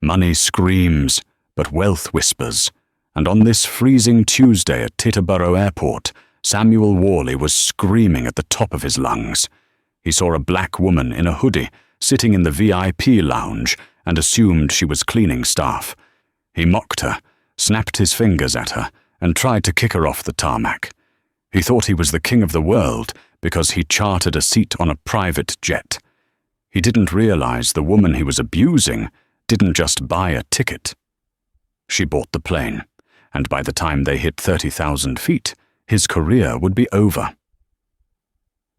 Money screams, but wealth whispers, and on this freezing Tuesday at Teterboro Airport, Samuel Worley was screaming at the top of his lungs. He saw a black woman in a hoodie sitting in the VIP lounge and assumed she was cleaning staff. He mocked her, snapped his fingers at her, and tried to kick her off the tarmac. He thought he was the king of the world because he chartered a seat on a private jet. He didn't realize the woman he was abusing didn't just buy a ticket. She bought the plane, and by the time they hit 30,000 feet, his career would be over.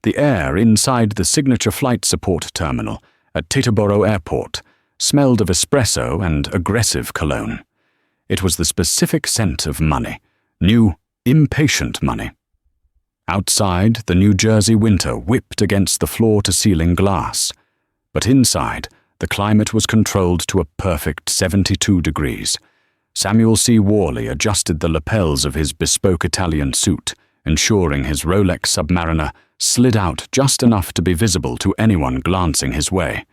The air inside the signature flight support terminal at Teterboro Airport smelled of espresso and aggressive cologne. It was the specific scent of money, new, impatient money. Outside, the New Jersey winter whipped against the floor-to-ceiling glass, but inside, the climate was controlled to a perfect 72 degrees. Samuel C. Worley adjusted the lapels of his bespoke Italian suit, ensuring his Rolex Submariner slid out just enough to be visible to anyone glancing his way.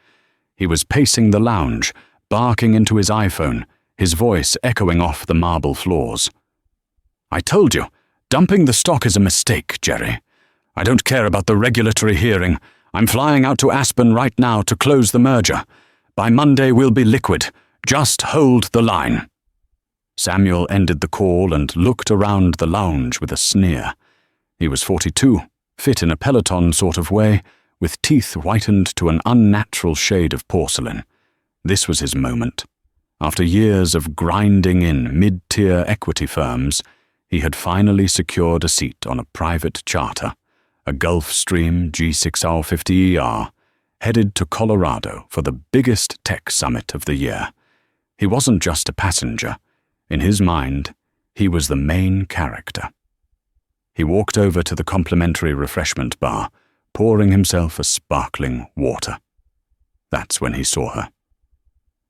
He was pacing the lounge, barking into his iPhone, his voice echoing off the marble floors. "I told you, dumping the stock is a mistake, Jerry. I don't care about the regulatory hearing. I'm flying out to Aspen right now to close the merger. By Monday we'll be liquid. Just hold the line." Samuel ended the call and looked around the lounge with a sneer. He was 42, fit in a Peloton sort of way, with teeth whitened to an unnatural shade of porcelain. This was his moment. After years of grinding in mid-tier equity firms, he had finally secured a seat on a private charter, a Gulfstream G6R50ER, headed to Colorado for the biggest tech summit of the year. He wasn't just a passenger. In his mind, he was the main character. He walked over to the complimentary refreshment bar, pouring himself a sparkling water. That's when he saw her.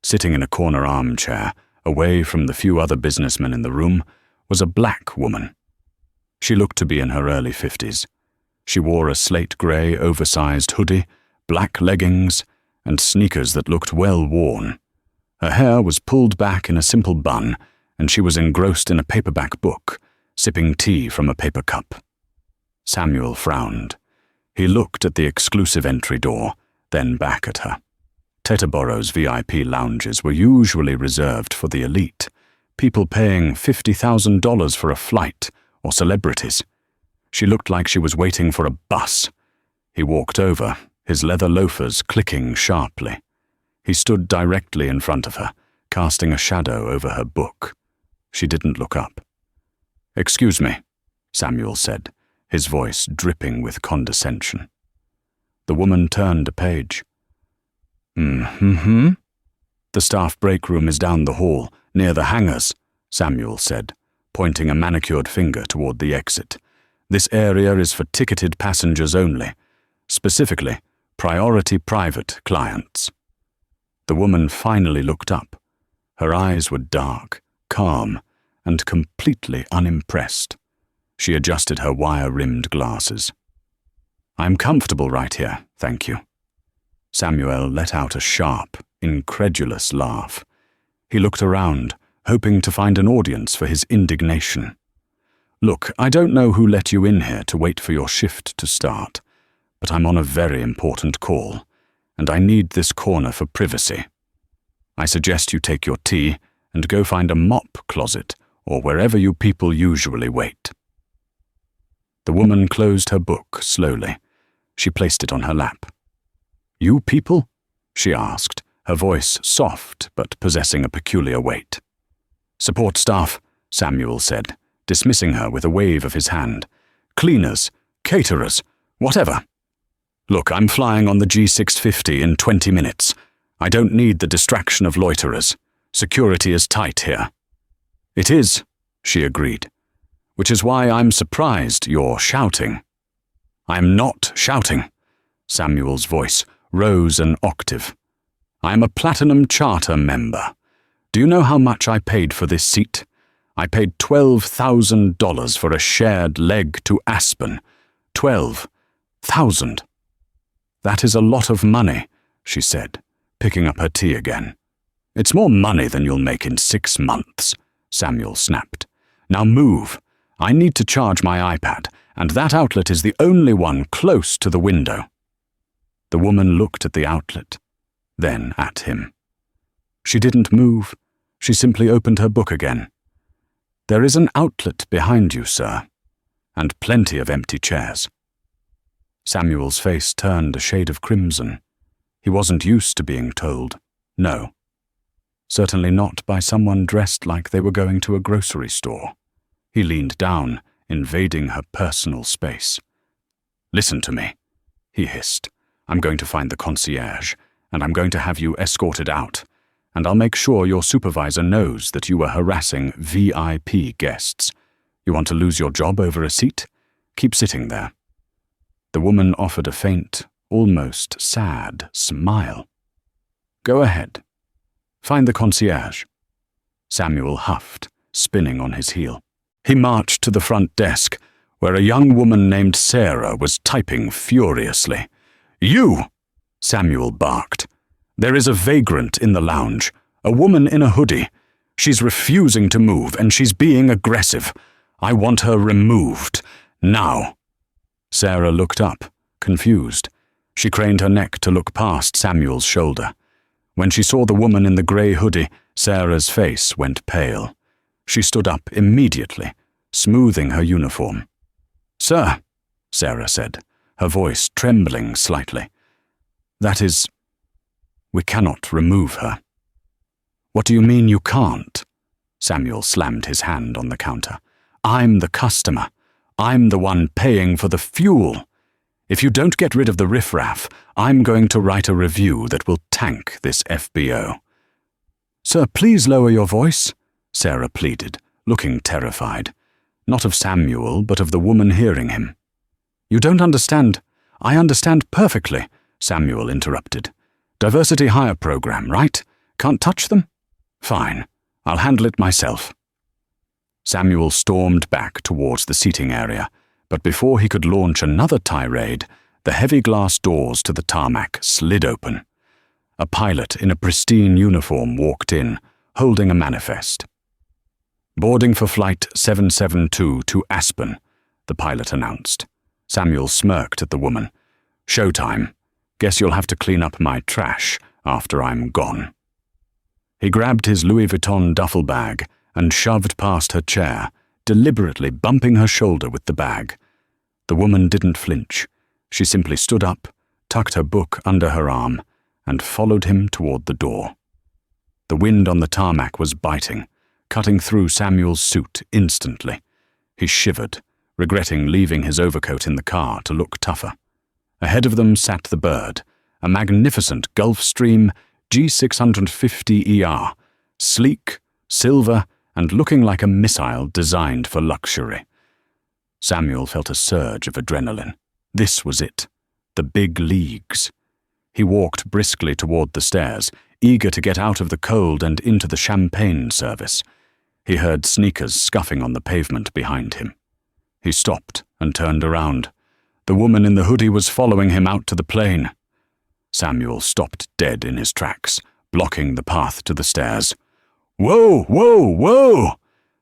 Sitting in a corner armchair, away from the few other businessmen in the room, was a black woman. She looked to be in her early 50s. She wore a slate-grey, oversized hoodie, black leggings, and sneakers that looked well worn. Her hair was pulled back in a simple bun, and she was engrossed in a paperback book, sipping tea from a paper cup. Samuel frowned. He looked at the exclusive entry door, then back at her. Teterboro's VIP lounges were usually reserved for the elite, people paying $50,000 for a flight, or celebrities. She looked like she was waiting for a bus. He walked over, his leather loafers clicking sharply. He stood directly in front of her, casting a shadow over her book. She didn't look up. "Excuse me," Samuel said, his voice dripping with condescension. The woman turned a page. "Mm-hmm. The staff break room is down the hall, near the hangars," Samuel said, pointing a manicured finger toward the exit. "This area is for ticketed passengers only, specifically priority private clients." The woman finally looked up. Her eyes were dark, calm, and completely unimpressed. She adjusted her wire-rimmed glasses. "I'm comfortable right here, thank you." Samuel let out a sharp, incredulous laugh. He looked around, hoping to find an audience for his indignation. "Look, I don't know who let you in here to wait for your shift to start, but I'm on a very important call, and I need this corner for privacy. I suggest you take your tea and go find a mop closet or wherever you people usually wait." The woman closed her book slowly. She placed it on her lap. "You people?" she asked, her voice soft but possessing a peculiar weight. "Support staff," Samuel said, dismissing her with a wave of his hand. "Cleaners, caterers, whatever. Look, I'm flying on the G650 in 20 minutes. I don't need the distraction of loiterers. Security is tight here." "It is," she agreed, "which is why I'm surprised you're shouting." "I'm not shouting." Samuel's voice rose an octave. "I'm a Platinum Charter member. Do you know how much I paid for this seat? I paid $12,000 for a shared leg to Aspen. 12,000. "That is a lot of money," she said, picking up her tea again. It's more money than you'll make in 6 months, Samuel snapped. Now move. I need to charge my iPad, and that outlet is the only one close to the window. The woman looked at the outlet, then at him. She didn't move. She simply opened her book again. There is an outlet behind you, sir, and plenty of empty chairs. Samuel's face turned a shade of crimson. He wasn't used to being told no. Certainly not by someone dressed like they were going to a grocery store. He leaned down, invading her personal space. Listen to me, he hissed. I'm going to find the concierge, and I'm going to have you escorted out, and I'll make sure your supervisor knows that you were harassing VIP guests. You want to lose your job over a seat? Keep sitting there. The woman offered a faint, almost sad smile. Go ahead. Find the concierge. Samuel huffed, spinning on his heel. He marched to the front desk, where a young woman named Sarah was typing furiously. You! Samuel barked. There is a vagrant in the lounge, a woman in a hoodie. She's refusing to move, and she's being aggressive. I want her removed. Now. Sarah looked up, confused. She craned her neck to look past Samuel's shoulder. When she saw the woman in the grey hoodie, Sarah's face went pale. She stood up immediately, smoothing her uniform. Sir, Sarah said, her voice trembling slightly. That is, we cannot remove her. What do you mean you can't? Samuel slammed his hand on the counter. I'm the customer. I'm the one paying for the fuel. If you don't get rid of the riffraff, I'm going to write a review that will tank this FBO. Sir, please lower your voice, Sarah pleaded, looking terrified. Not of Samuel, but of the woman hearing him. You don't understand. I understand perfectly, Samuel interrupted. Diversity hire program, right? Can't touch them? Fine. I'll handle it myself. Samuel stormed back towards the seating area, but before he could launch another tirade, the heavy glass doors to the tarmac slid open. A pilot in a pristine uniform walked in, holding a manifest. Boarding for Flight 772 to Aspen, the pilot announced. Samuel smirked at the woman. Showtime. Guess you'll have to clean up my trash after I'm gone. He grabbed his Louis Vuitton duffel bag and shoved past her chair, deliberately bumping her shoulder with the bag. The woman didn't flinch. She simply stood up, tucked her book under her arm, and followed him toward the door. The wind on the tarmac was biting, cutting through Samuel's suit instantly. He shivered, regretting leaving his overcoat in the car to look tougher. Ahead of them sat the Bird, a magnificent Gulfstream G650ER, sleek, silver, and looking like a missile designed for luxury. Samuel felt a surge of adrenaline. This was it, the big leagues. He walked briskly toward the stairs, eager to get out of the cold and into the champagne service. He heard sneakers scuffing on the pavement behind him. He stopped and turned around. The woman in the hoodie was following him out to the plane. Samuel stopped dead in his tracks, blocking the path to the stairs. Whoa, whoa, whoa!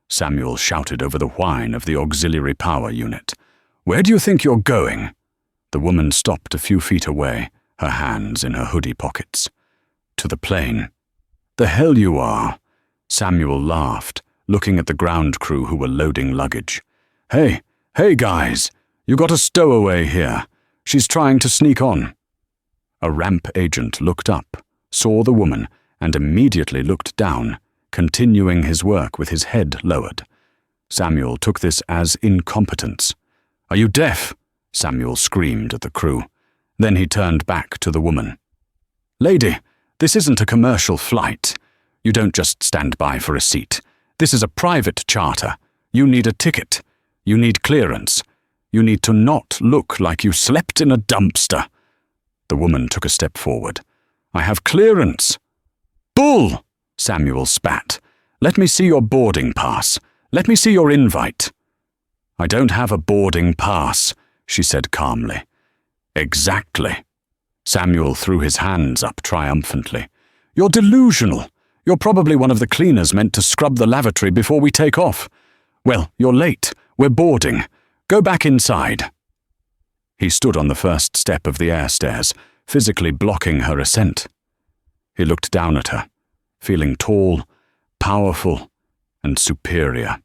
Samuel shouted over the whine of the auxiliary power unit. Where do you think you're going? The woman stopped a few feet away, her hands in her hoodie pockets. To the plane. The hell you are! Samuel laughed, looking at the ground crew who were loading luggage. Hey guys, you got a stowaway here. She's trying to sneak on. A ramp agent looked up, saw the woman, and immediately looked down, continuing his work with his head lowered. Samuel took this as incompetence. Are you deaf? Samuel screamed at the crew. Then he turned back to the woman. Lady, this isn't a commercial flight. You don't just stand by for a seat. This is a private charter. You need a ticket. You need clearance. You need to not look like you slept in a dumpster. The woman took a step forward. I have clearance. Bull! Samuel spat. Let me see your boarding pass. Let me see your invite. I don't have a boarding pass, she said calmly. Exactly. Samuel threw his hands up triumphantly. You're delusional. You're probably one of the cleaners meant to scrub the lavatory before we take off. Well, you're late. We're boarding. Go back inside." He stood on the first step of the air stairs, physically blocking her ascent. He looked down at her, feeling tall, powerful, and superior.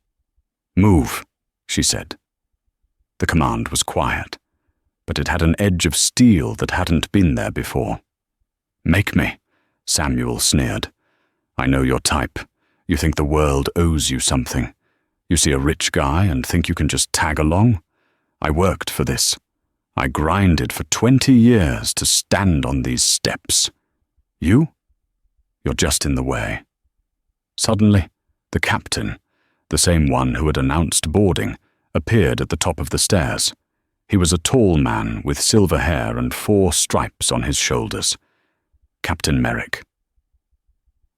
"Move," she said. The command was quiet, but it had an edge of steel that hadn't been there before. "Make me," Samuel sneered. "I know your type. You think the world owes you something. You see a rich guy and think you can just tag along? I worked for this. I grinded for 20 years to stand on these steps. You? You're just in the way." Suddenly, the captain, the same one who had announced boarding, appeared at the top of the stairs. He was a tall man with silver hair and 4 stripes on his shoulders. Captain Merrick.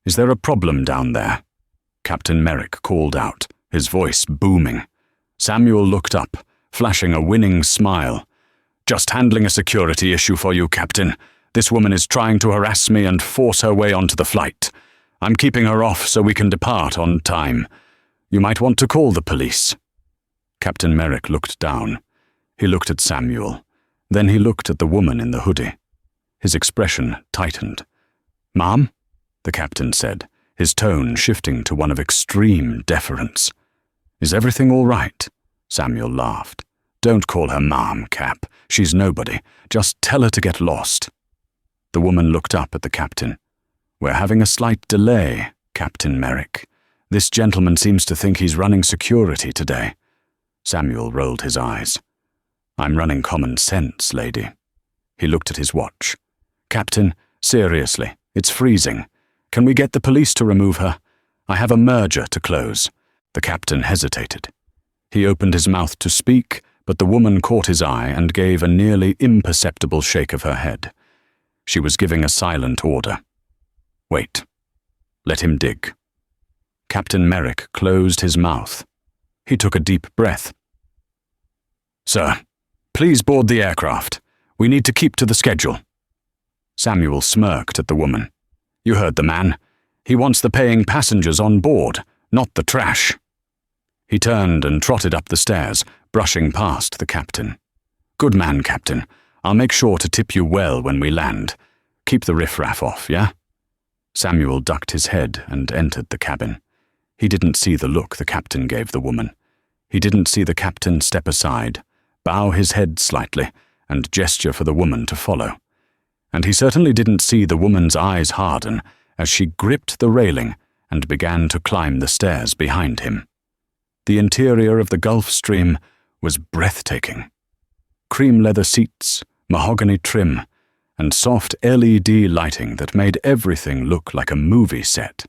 "Is there a problem down there?" Captain Merrick called out, his voice booming. Samuel looked up, flashing a winning smile. "Just handling a security issue for you, Captain. This woman is trying to harass me and force her way onto the flight. I'm keeping her off so we can depart on time. You might want to call the police." Captain Merrick looked down. He looked at Samuel. Then he looked at the woman in the hoodie. His expression tightened. "Ma'am?" the captain said, his tone shifting to one of extreme deference. "Is everything all right?" Samuel laughed. "Don't call her Ma'am, Cap. She's nobody. Just tell her to get lost." The woman looked up at the captain. "We're having a slight delay, Captain Merrick. This gentleman seems to think he's running security today." Samuel rolled his eyes. "I'm running common sense, lady." He looked at his watch. "Captain, seriously, it's freezing. Can we get the police to remove her? I have a merger to close." The captain hesitated. He opened his mouth to speak, but the woman caught his eye and gave a nearly imperceptible shake of her head. She was giving a silent order. "Wait. Let him dig." Captain Merrick closed his mouth. He took a deep breath. "Sir, please board the aircraft. We need to keep to the schedule." Samuel smirked at the woman. "You heard the man. He wants the paying passengers on board, not the trash." He turned and trotted up the stairs, brushing past the captain. "Good man, Captain. I'll make sure to tip you well when we land. Keep the riffraff off, yeah?" Samuel ducked his head and entered the cabin. He didn't see the look the captain gave the woman. He didn't see the captain step aside, bow his head slightly, and gesture for the woman to follow. And he certainly didn't see the woman's eyes harden as she gripped the railing and began to climb the stairs behind him. The interior of the Gulf Stream was breathtaking. Cream leather seats, mahogany trim, and soft LED lighting that made everything look like a movie set.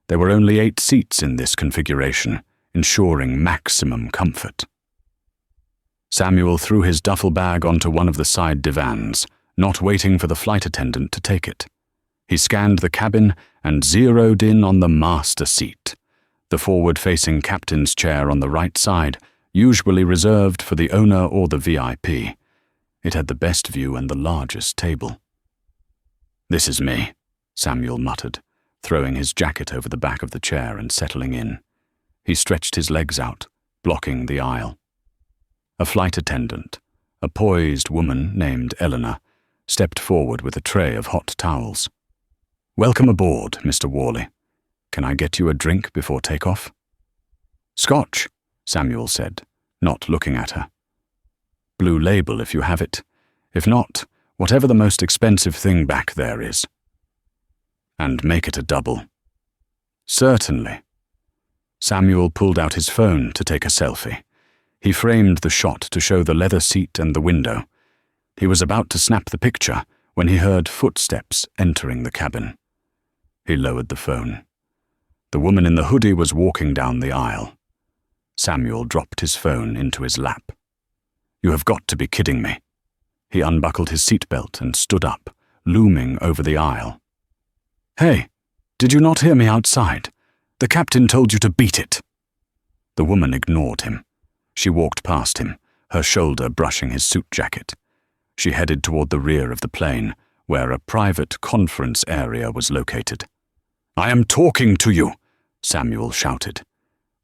There were only 8 seats in this configuration, ensuring maximum comfort. Samuel threw his duffel bag onto one of the side divans, not waiting for the flight attendant to take it. He scanned the cabin and zeroed in on the master seat, the forward-facing captain's chair on the right side, usually reserved for the owner or the VIP. It had the best view and the largest table. "This is me," Samuel muttered, throwing his jacket over the back of the chair and settling in. He stretched his legs out, blocking the aisle. A flight attendant, a poised woman named Eleanor, stepped forward with a tray of hot towels. "Welcome aboard, Mr. Worley. Can I get you a drink before takeoff?" "Scotch," Samuel said, not looking at her. "Blue Label if you have it. If not, whatever the most expensive thing back there is." "And make it a double." "Certainly." Samuel pulled out his phone to take a selfie. He framed the shot to show the leather seat and the window. He was about to snap the picture when he heard footsteps entering the cabin. He lowered the phone. The woman in the hoodie was walking down the aisle. Samuel dropped his phone into his lap. "You have got to be kidding me." He unbuckled his seatbelt and stood up, looming over the aisle. "Hey, did you not hear me outside? The captain told you to beat it." The woman ignored him. She walked past him, her shoulder brushing his suit jacket. She headed toward the rear of the plane, where a private conference area was located. "I am talking to you," Samuel shouted.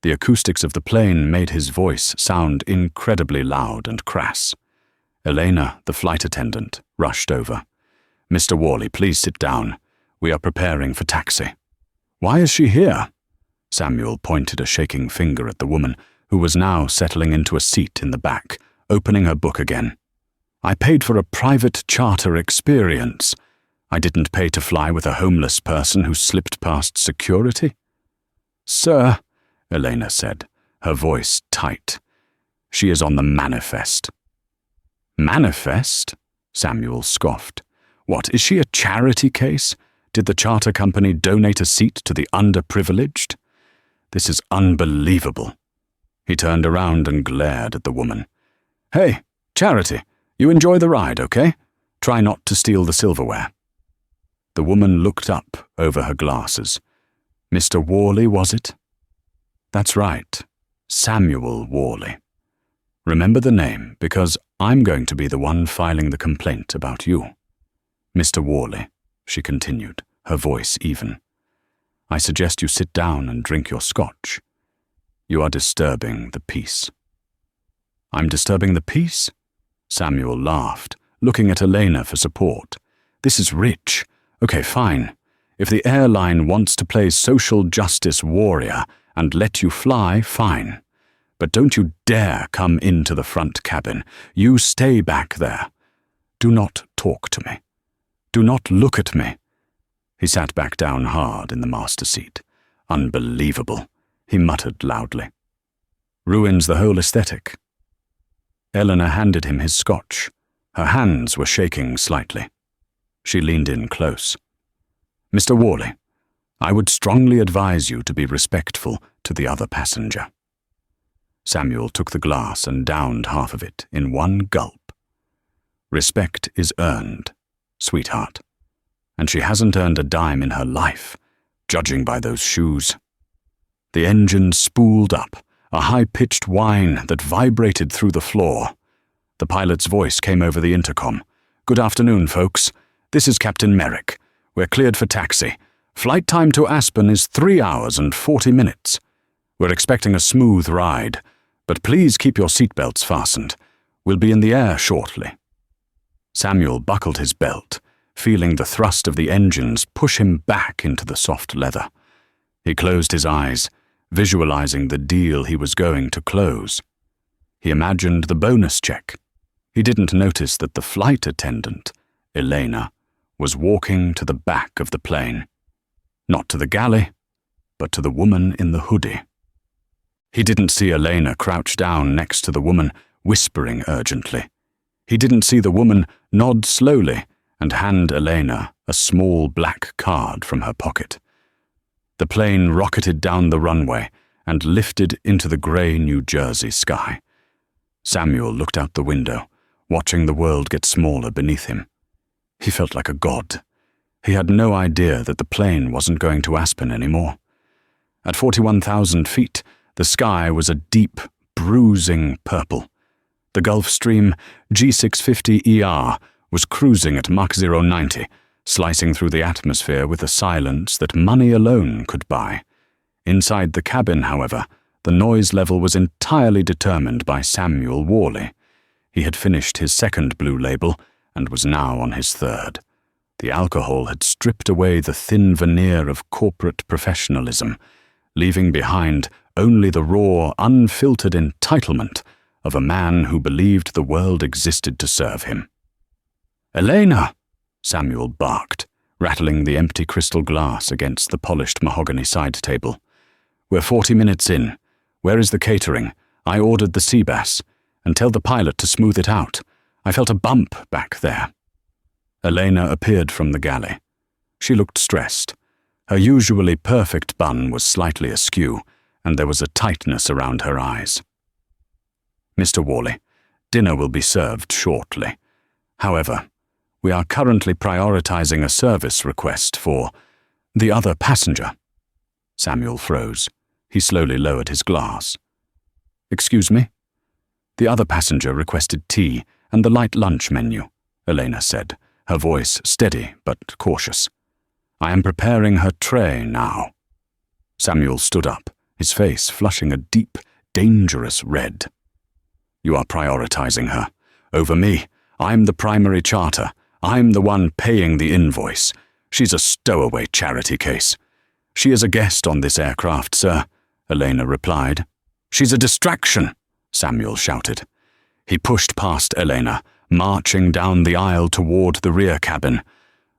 The acoustics of the plane made his voice sound incredibly loud and crass. Elena, the flight attendant, rushed over. "Mr. Worley, please sit down. We are preparing for taxi." "Why is she here?" Samuel pointed a shaking finger at the woman, who was now settling into a seat in the back, opening her book again. "I paid for a private charter experience. I didn't pay to fly with a homeless person who slipped past security." "Sir," Elena said, her voice tight, "she is on the manifest." "Manifest?" Samuel scoffed. "What, is she a charity case? Did the charter company donate a seat to the underprivileged? This is unbelievable." He turned around and glared at the woman. "Hey, Charity, you enjoy the ride, okay? Try not to steal the silverware." The woman looked up over her glasses. "Mr. Worley, was it?" "That's right, Samuel Worley. Remember the name, because I'm going to be the one filing the complaint about you. Mr. Worley," she continued, her voice even, "I suggest you sit down and drink your scotch. You are disturbing the peace." "I'm disturbing the peace?" Samuel laughed, looking at Elena for support. "This is rich. Okay, fine. If the airline wants to play social justice warrior and let you fly, fine. But don't you dare come into the front cabin. You stay back there. Do not talk to me. Do not look at me." He sat back down hard in the master seat. "Unbelievable," he muttered loudly. "Ruins the whole aesthetic." Eleanor handed him his scotch. Her hands were shaking slightly. She leaned in close. "Mr. Worley, I would strongly advise you to be respectful to the other passenger." Samuel took the glass and downed half of it in one gulp. "Respect is earned, sweetheart. And she hasn't earned a dime in her life, judging by those shoes." The engine spooled up, a high-pitched whine that vibrated through the floor. The pilot's voice came over the intercom. "Good afternoon, folks. This is Captain Merrick. We're cleared for taxi. Flight time to Aspen is 3 hours and 40 minutes. We're expecting a smooth ride, but please keep your seatbelts fastened. We'll be in the air shortly." Samuel buckled his belt, feeling the thrust of the engines push him back into the soft leather. He closed his eyes, visualizing the deal he was going to close. He imagined the bonus check. He didn't notice that the flight attendant, Elena, was walking to the back of the plane. Not to the galley, but to the woman in the hoodie. He didn't see Elena crouch down next to the woman, whispering urgently. He didn't see the woman nod slowly and hand Elena a small black card from her pocket. The plane rocketed down the runway and lifted into the grey New Jersey sky. Samuel looked out the window, watching the world get smaller beneath him. He felt like a god. He had no idea that the plane wasn't going to Aspen anymore. At 41,000 feet, the sky was a deep, bruising purple. The Gulfstream G650ER was cruising at Mach 090, slicing through the atmosphere with a silence that money alone could buy. Inside the cabin, however, the noise level was entirely determined by Samuel Worley. He had finished his second blue label and was now on his third. The alcohol had stripped away the thin veneer of corporate professionalism, leaving behind only the raw, unfiltered entitlement of a man who believed the world existed to serve him. "Elena!" Samuel barked, rattling the empty crystal glass against the polished mahogany side table. "We're 40 minutes in. Where is the catering? I ordered the sea bass. And tell the pilot to smooth it out. I felt a bump back there." Elena appeared from the galley. She looked stressed. Her usually perfect bun was slightly askew, and there was a tightness around her eyes. "Mr. Worley, dinner will be served shortly. However, we are currently prioritizing a service request for the other passenger." Samuel froze. He slowly lowered his glass. "Excuse me?" "The other passenger requested tea and the light lunch menu," Elena said, her voice steady but cautious. I am preparing her tray now." Samuel stood up, his face flushing a deep, dangerous red. "You are prioritizing her. Over me. I'm the primary charter. I'm the one paying the invoice. She's a stowaway charity case." "She is a guest on this aircraft, sir," Elena replied. "She's a distraction," Samuel shouted. He pushed past Elena, marching down the aisle toward the rear cabin.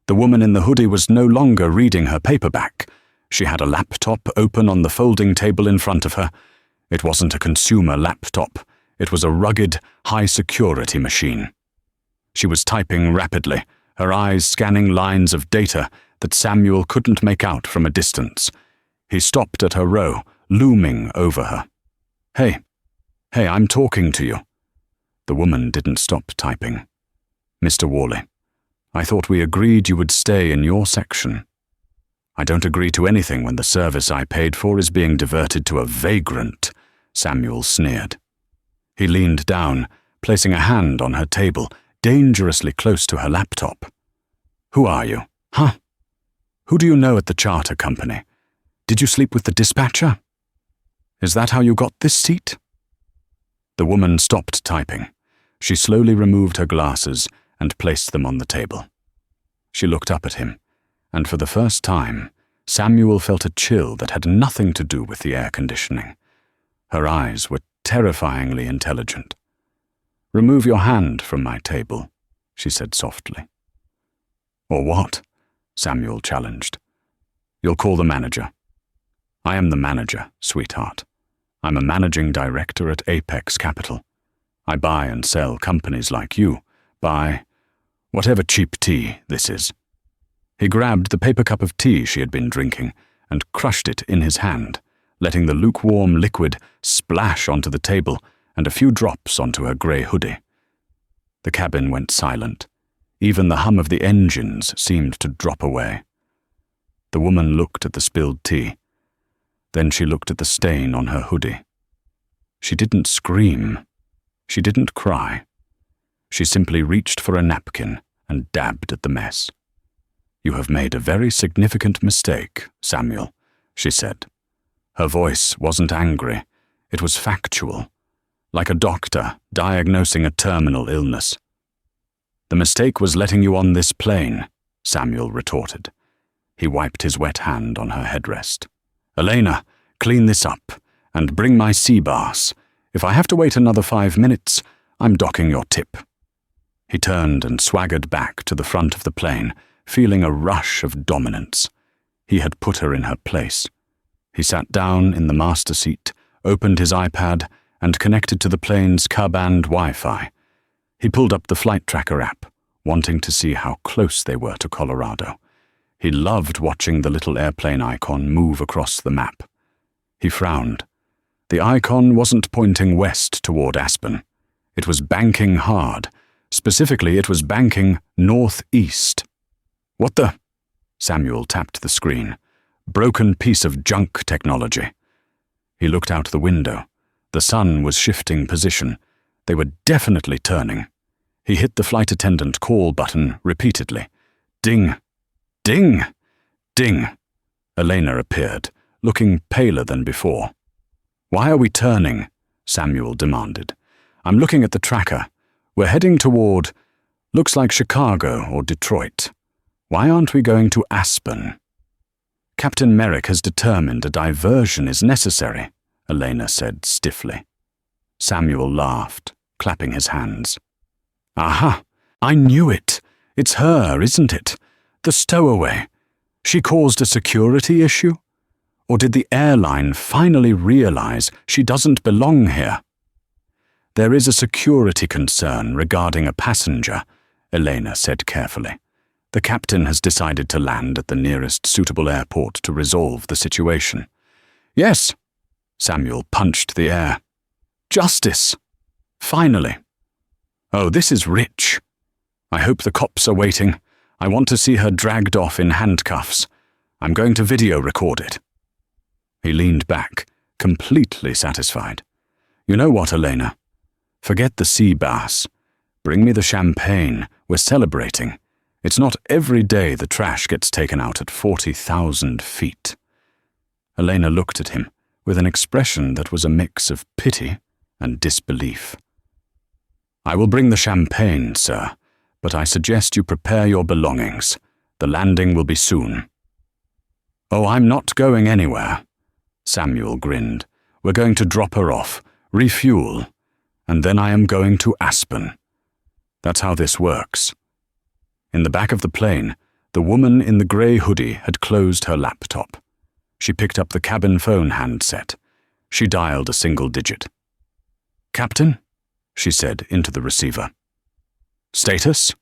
The woman in the hoodie was no longer reading her paperback. She had a laptop open on the folding table in front of her. It wasn't a consumer laptop. It was a rugged, high-security machine. She was typing rapidly, her eyes scanning lines of data that Samuel couldn't make out from a distance. He stopped at her row, looming over her. Hey, I'm talking to you." The woman didn't stop typing. "Mr. Worley, I thought we agreed you would stay in your section." "I don't agree to anything when the service I paid for is being diverted to a vagrant," Samuel sneered. He leaned down, placing a hand on her table, dangerously close to her laptop. "Who are you? Huh? Who do you know at the charter company? Did you sleep with the dispatcher? Is that how you got this seat?" The woman stopped typing. She slowly removed her glasses and placed them on the table. She looked up at him, and for the first time, Samuel felt a chill that had nothing to do with the air conditioning. Her eyes were terrifyingly intelligent. "Remove your hand from my table," she said softly. "Or what?" Samuel challenged. "You'll call the manager." "I am the manager, sweetheart. I'm a managing director at Apex Capital. I buy and sell companies like you, buy whatever cheap tea this is." He grabbed the paper cup of tea she had been drinking and crushed it in his hand, letting the lukewarm liquid splash onto the table and a few drops onto her grey hoodie. The cabin went silent. Even the hum of the engines seemed to drop away. The woman looked at the spilled tea. Then she looked at the stain on her hoodie. She didn't scream. She didn't cry. She simply reached for a napkin and dabbed at the mess. "You have made a very significant mistake, Samuel," she said. Her voice wasn't angry. It was factual, like a doctor diagnosing a terminal illness. "The mistake was letting you on this plane," Samuel retorted. He wiped his wet hand on her headrest. "Elena, clean this up, and bring my sea bass. If I have to wait another 5 minutes, I'm docking your tip." He turned and swaggered back to the front of the plane, feeling a rush of dominance. He had put her in her place. He sat down in the master seat, opened his iPad, and connected to the plane's Ka-band Wi-Fi. He pulled up the flight tracker app, wanting to see how close they were to Colorado. He loved watching the little airplane icon move across the map. He frowned. The icon wasn't pointing west toward Aspen. It was banking hard. Specifically, it was banking northeast. "What the?" Samuel tapped the screen. "Broken piece of junk technology." He looked out the window. The sun was shifting position. They were definitely turning. He hit the flight attendant call button repeatedly. Ding! Ding! Ding! Elena appeared, looking paler than before. "Why are we turning?" Samuel demanded. "I'm looking at the tracker. We're heading toward, looks like Chicago or Detroit. Why aren't we going to Aspen?" "Captain Merrick has determined a diversion is necessary," Elena said stiffly. Samuel laughed, clapping his hands. "Aha! I knew it. It's her, isn't it? The stowaway. She caused a security issue? Or did the airline finally realize she doesn't belong here?" "There is a security concern regarding a passenger," Elena said carefully. "The captain has decided to land at the nearest suitable airport to resolve the situation." "Yes," Samuel punched the air. "Justice! Finally! Oh, this is rich. I hope the cops are waiting. I want to see her dragged off in handcuffs. I'm going to video record it." He leaned back, completely satisfied. "You know what, Elena? Forget the sea bass. Bring me the champagne. We're celebrating. It's not every day the trash gets taken out at 40,000 feet. Elena looked at him with an expression that was a mix of pity and disbelief. I will bring the champagne, sir, but I suggest you prepare your belongings. The landing will be soon. Oh, I'm not going anywhere. Samuel grinned. We're going to drop her off, refuel, and then I am going to Aspen. That's how this works. In the back of the plane, the woman in the grey hoodie had closed her laptop. She picked up the cabin phone handset. She dialed a single digit. Captain? She said into the receiver. Status?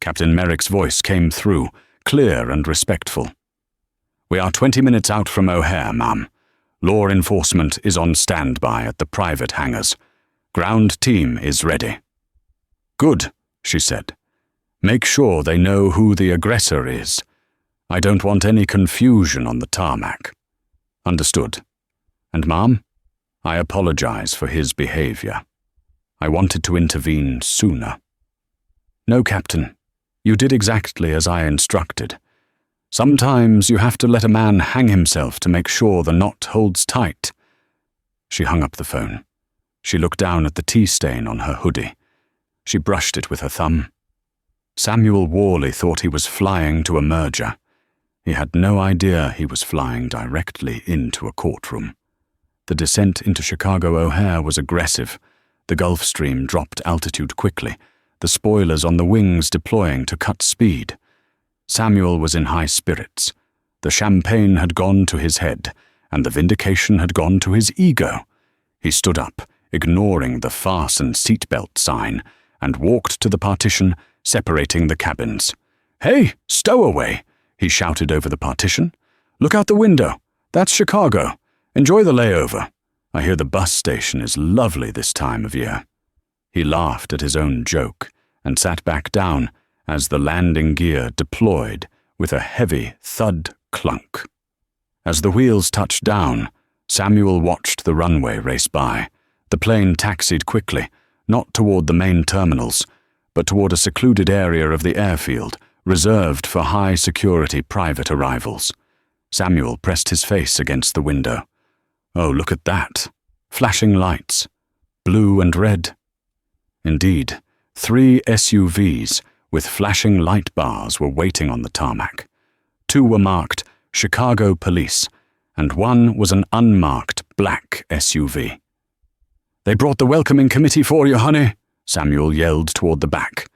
Captain Merrick's voice came through, clear and respectful. We are 20 minutes out from O'Hare, ma'am. Law enforcement is on standby at the private hangars. Ground team is ready. Good, she said. Make sure they know who the aggressor is. I don't want any confusion on the tarmac. Understood. And, ma'am, I apologize for his behavior. I wanted to intervene sooner. No, Captain. You did exactly as I instructed. Sometimes you have to let a man hang himself to make sure the knot holds tight. She hung up the phone. She looked down at the tea stain on her hoodie. She brushed it with her thumb. Samuel Worley thought he was flying to a merger. He had no idea he was flying directly into a courtroom. The descent into Chicago O'Hare was aggressive. The Gulf Stream dropped altitude quickly, the spoilers on the wings deploying to cut speed. Samuel was in high spirits. The champagne had gone to his head, and the vindication had gone to his ego. He stood up, ignoring the fasten seatbelt sign, and walked to the partition separating the cabins. Hey, stowaway! He shouted over the partition. Look out the window. That's Chicago. Enjoy the layover. I hear the bus station is lovely this time of year. He laughed at his own joke and sat back down as the landing gear deployed with a heavy thud clunk. As the wheels touched down, Samuel watched the runway race by. The plane taxied quickly, not toward the main terminals, but toward a secluded area of the airfield reserved for high-security private arrivals. Samuel pressed his face against the window. Oh, look at that. Flashing lights. Blue and red. Indeed, 3 SUVs with flashing light bars were waiting on the tarmac. 2 were marked Chicago Police, and 1 was an unmarked black SUV. They brought the welcoming committee for you, honey, Samuel yelled toward the back.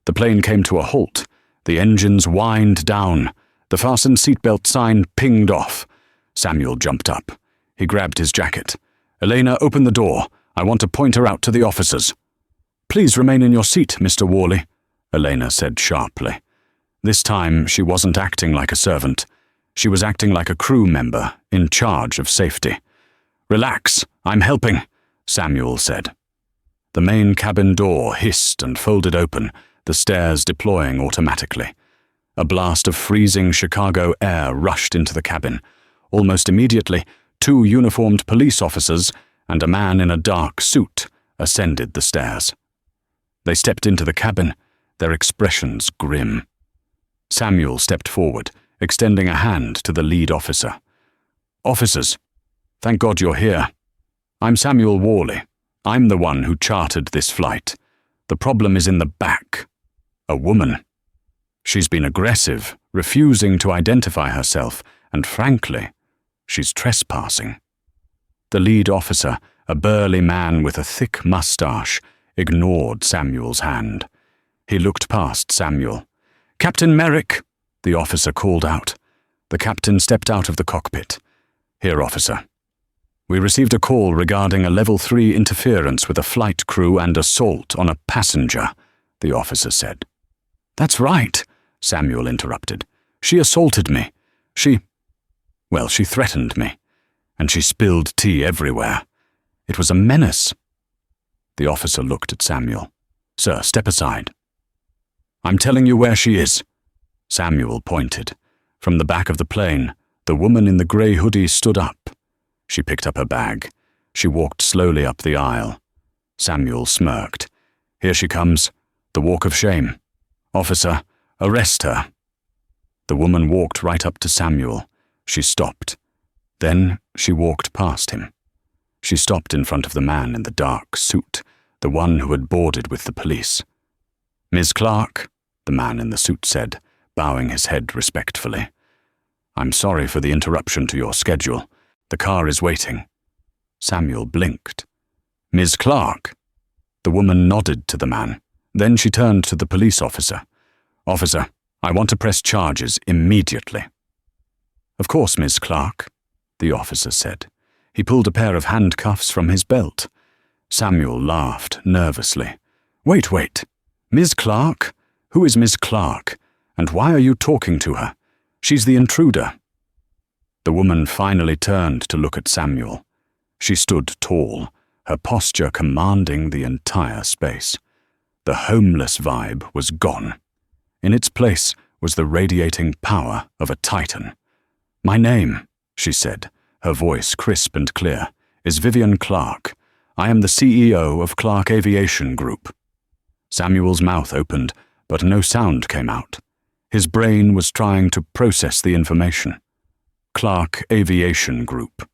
The plane came to a halt. The engines whined down. The fasten seatbelt sign pinged off. Samuel jumped up. He grabbed his jacket. Elena, open the door. I want to point her out to the officers. Please remain in your seat, Mr. Worley, Elena said sharply. This time she wasn't acting like a servant. She was acting like a crew member in charge of safety. Relax, I'm helping, Samuel said. The main cabin door hissed and folded open, the stairs deploying automatically. A blast of freezing Chicago air rushed into the cabin. Almost immediately, 2 uniformed police officers and a man in a dark suit ascended the stairs. They stepped into the cabin, their expressions grim. Samuel stepped forward, extending a hand to the lead officer. Officers, thank God you're here. I'm Samuel Worley. I'm the one who chartered this flight. The problem is in the back. A woman. She's been aggressive, refusing to identify herself, and frankly, she's trespassing. The lead officer, a burly man with a thick mustache, ignored Samuel's hand. He looked past Samuel. Captain Merrick, the officer called out. The captain stepped out of the cockpit. Here, officer. We received a call regarding a Level 3 interference with a flight crew and assault on a passenger, the officer said. That's right, Samuel interrupted. She assaulted me. She threatened me, and she spilled tea everywhere. It was a menace. The officer looked at Samuel. Sir, step aside. I'm telling you where she is. Samuel pointed. From the back of the plane, the woman in the grey hoodie stood up. She picked up her bag. She walked slowly up the aisle. Samuel smirked. Here she comes. The walk of shame. Officer, Arrest her." The woman walked right up to Samuel. She stopped. Then she walked past him. She stopped in front of the man in the dark suit, the one who had boarded with the police. "Miss Clark," the man in the suit said, bowing his head respectfully. "I'm sorry for the interruption to your schedule. The car is waiting." Samuel blinked. "Ms. Clark?" The woman nodded to the man. Then she turned to the police officer. "Officer, I want to press charges immediately." "Of course, Miss Clark," the officer said. He pulled a pair of handcuffs from his belt. Samuel laughed nervously. Wait. Ms. Clark? Who is Miss Clark? And why are you talking to her? She's the intruder." The woman finally turned to look at Samuel. She stood tall, her posture commanding the entire space. The homeless vibe was gone. In its place was the radiating power of a titan. "My name," she said, her voice crisp and clear, "is Vivian Clark. I am the CEO of Clark Aviation Group." Samuel's mouth opened, but no sound came out. His brain was trying to process the information. Clark Aviation Group,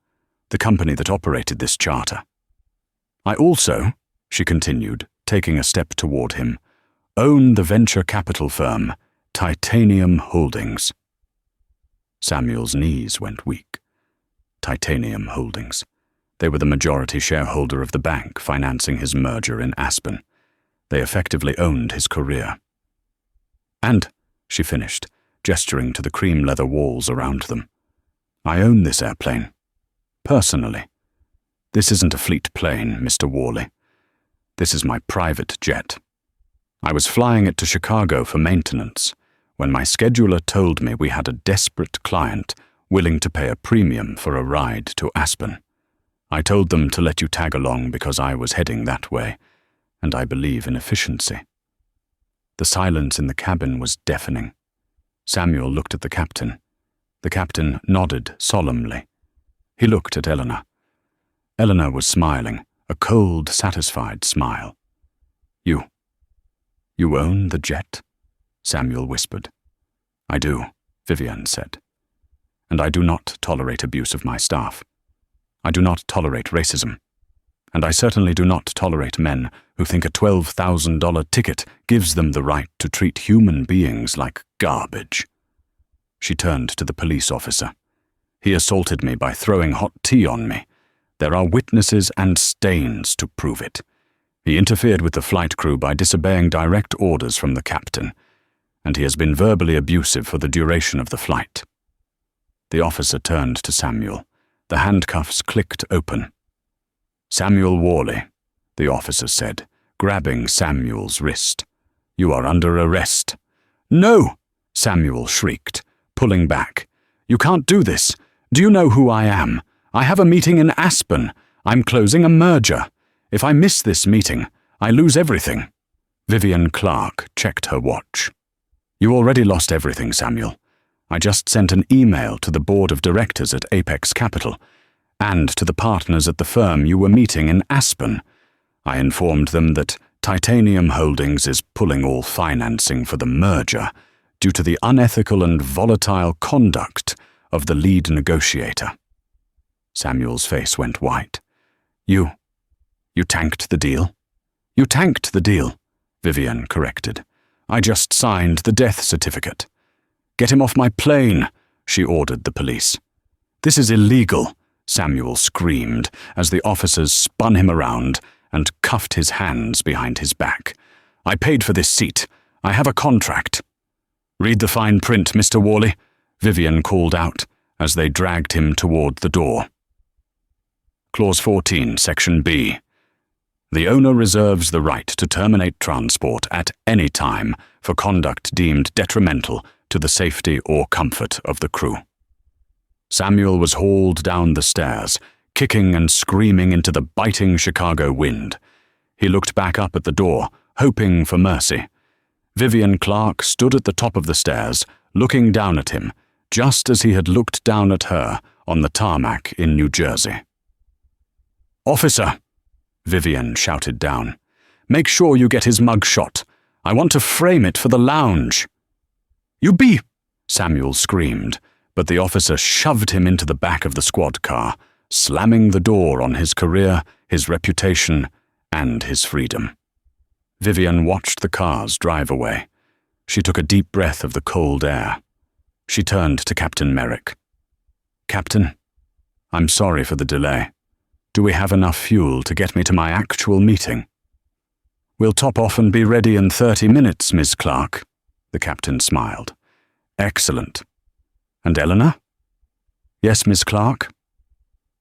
the company that operated this charter. "I also," she continued, taking a step toward him, "own the venture capital firm, Titanium Holdings." Samuel's knees went weak. Titanium Holdings. They were the majority shareholder of the bank financing his merger in Aspen. They effectively owned his career. "And," she finished, gesturing to the cream leather walls around them, "I own this airplane. Personally. This isn't a fleet plane, Mr. Worley. This is my private jet. I was flying it to Chicago for maintenance when my scheduler told me we had a desperate client willing to pay a premium for a ride to Aspen. I told them to let you tag along because I was heading that way, and I believe in efficiency." The silence in the cabin was deafening. Samuel looked at the captain. The captain nodded solemnly. He looked at Eleanor. Eleanor was smiling, a cold, satisfied smile. You own the jet?" Samuel whispered. "I do," Vivian said. "And I do not tolerate abuse of my staff. I do not tolerate racism. And I certainly do not tolerate men who think a $12,000 ticket gives them the right to treat human beings like garbage." She turned to the police officer. "He assaulted me by throwing hot tea on me. There are witnesses and stains to prove it. He interfered with the flight crew by disobeying direct orders from the captain, and he has been verbally abusive for the duration of the flight." The officer turned to Samuel. The handcuffs clicked open. "Samuel Worley," the officer said, grabbing Samuel's wrist. "You are under arrest." "No!" Samuel shrieked, pulling back. "You can't do this. Do you know who I am? I have a meeting in Aspen. I'm closing a merger. If I miss this meeting, I lose everything." Vivian Clark checked her watch. "You already lost everything, Samuel. I just sent an email to the board of directors at Apex Capital and to the partners at the firm you were meeting in Aspen. I informed them that Titanium Holdings is pulling all financing for the merger due to the unethical and volatile conduct of the lead negotiator." Samuel's face went white. You tanked the deal?" "You tanked the deal," Vivian corrected. "I just signed the death certificate." "Get him off my plane," she ordered the police. "This is illegal," Samuel screamed as the officers spun him around and cuffed his hands behind his back. "I paid for this seat. I have a contract." "Read the fine print, Mr. Worley," Vivian called out as they dragged him toward the door. Clause 14, Section B. The owner reserves the right to terminate transport at any time for conduct deemed detrimental to the safety or comfort of the crew. Samuel was hauled down the stairs, kicking and screaming into the biting Chicago wind. He looked back up at the door, hoping for mercy. Vivian Clark stood at the top of the stairs, looking down at him, just as he had looked down at her on the tarmac in New Jersey. "Officer!" Vivian shouted down. "Make sure you get his mug shot. I want to frame it for the lounge." "You be—" Samuel screamed, but the officer shoved him into the back of the squad car, slamming the door on his career, his reputation, and his freedom. Vivian watched the cars drive away. She took a deep breath of the cold air. She turned to Captain Merrick. "Captain, I'm sorry for the delay. Do we have enough fuel to get me to my actual meeting?" "We'll top off and be ready in 30 minutes, Miss Clark," the captain smiled. "Excellent. And Eleanor?" "Yes, Miss Clark?"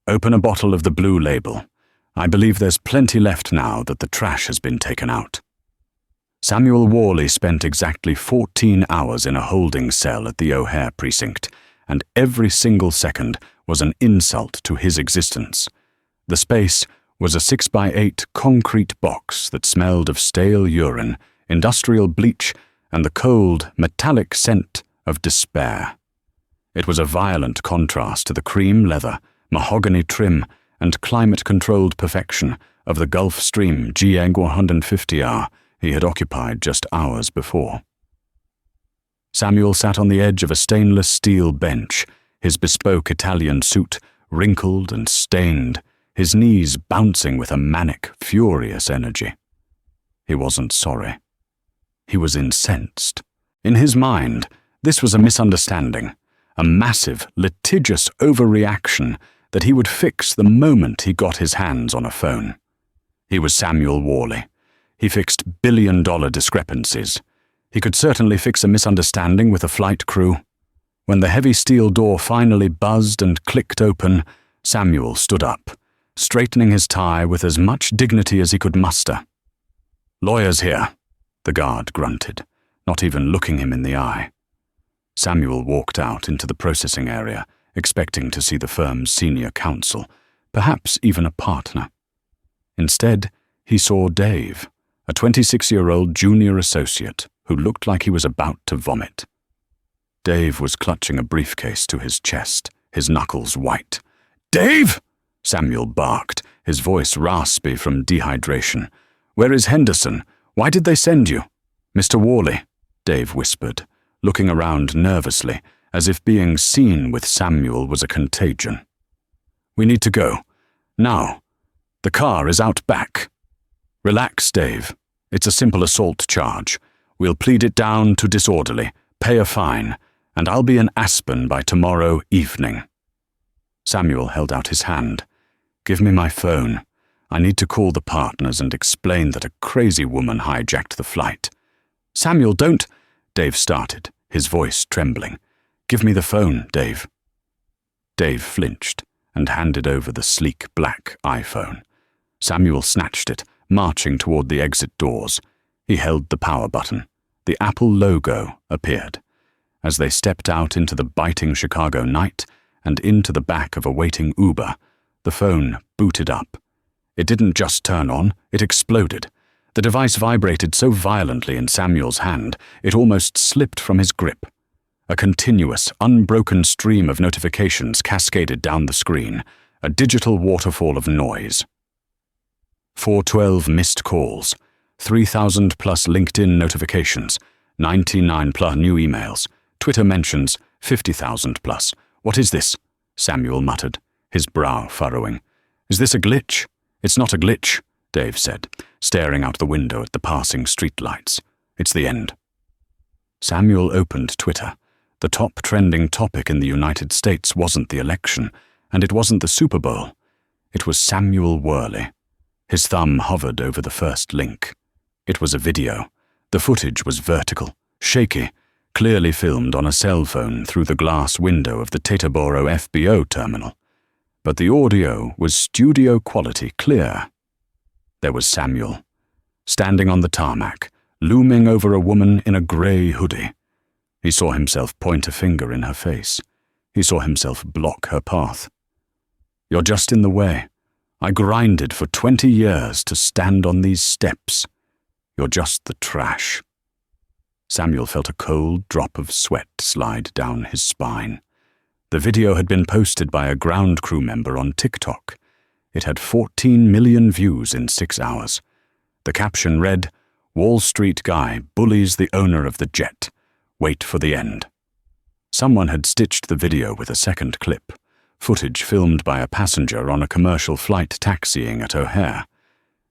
"Open a bottle of the blue label. I believe there's plenty left now that the trash has been taken out." Samuel Worley spent exactly 14 hours in a holding cell at the O'Hare precinct, and every single second was an insult to his existence. The space was a 6x8 concrete box that smelled of stale urine, industrial bleach, and the cold, metallic scent of despair. It was a violent contrast to the cream leather, mahogany trim, and climate-controlled perfection of the Gulfstream GEG 150R he had occupied just hours before. Samuel sat on the edge of a stainless steel bench, his bespoke Italian suit wrinkled and stained, his knees bouncing with a manic, furious energy. He wasn't sorry. He was incensed. In his mind, this was a misunderstanding, a massive, litigious overreaction that he would fix the moment he got his hands on a phone. He was Samuel Worley. He fixed billion-dollar discrepancies. He could certainly fix a misunderstanding with a flight crew. When the heavy steel door finally buzzed and clicked open, Samuel stood up, straightening his tie with as much dignity as he could muster. "Lawyers here," the guard grunted, not even looking him in the eye. Samuel walked out into the processing area, expecting to see the firm's senior counsel, perhaps even a partner. Instead, he saw Dave, a 26-year-old junior associate who looked like he was about to vomit. Dave was clutching a briefcase to his chest, his knuckles white. "Dave!" Samuel barked, his voice raspy from dehydration. "Where is Henderson? Why did they send you?" "Mr. Worley," Dave whispered, looking around nervously, as if being seen with Samuel was a contagion. "We need to go. Now. The car is out back." "Relax, Dave. It's a simple assault charge. We'll plead it down to disorderly, pay a fine, and I'll be in Aspen by tomorrow evening." Samuel held out his hand. "Give me my phone. I need to call the partners and explain that a crazy woman hijacked the flight." "Samuel, don't—" Dave started, his voice trembling. "Give me the phone, Dave." Dave flinched and handed over the sleek black iPhone. Samuel snatched it, marching toward the exit doors. He held the power button. The Apple logo appeared. As they stepped out into the biting Chicago night and into the back of a waiting Uber, the phone booted up. It didn't just turn on, it exploded. The device vibrated so violently in Samuel's hand, it almost slipped from his grip. A continuous, unbroken stream of notifications cascaded down the screen, a digital waterfall of noise. 412 missed calls, 3,000 plus LinkedIn notifications, 99 plus new emails, Twitter mentions, 50,000 plus. "What is this?" Samuel muttered, his brow furrowing. "Is this a glitch?" "It's not a glitch," Dave said, staring out the window at the passing streetlights. "It's the end." Samuel opened Twitter. The top trending topic in the United States wasn't the election, and it wasn't the Super Bowl. It was Samuel Worley. His thumb hovered over the first link. It was a video. The footage was vertical, shaky, clearly filmed on a cell phone through the glass window of the Teterboro FBO terminal. But the audio was studio-quality clear. There was Samuel, standing on the tarmac, looming over a woman in a grey hoodie. He saw himself point a finger in her face. He saw himself block her path. "You're just in the way. I grinded for 20 years to stand on these steps. You're just the trash." Samuel felt a cold drop of sweat slide down his spine. The video had been posted by a ground crew member on TikTok. It had 14 million views in 6 hours. The caption read, "Wall Street guy bullies the owner of the jet. Wait for the end. Someone had stitched the video with a second clip, footage filmed by a passenger on a commercial flight taxiing at O'Hare.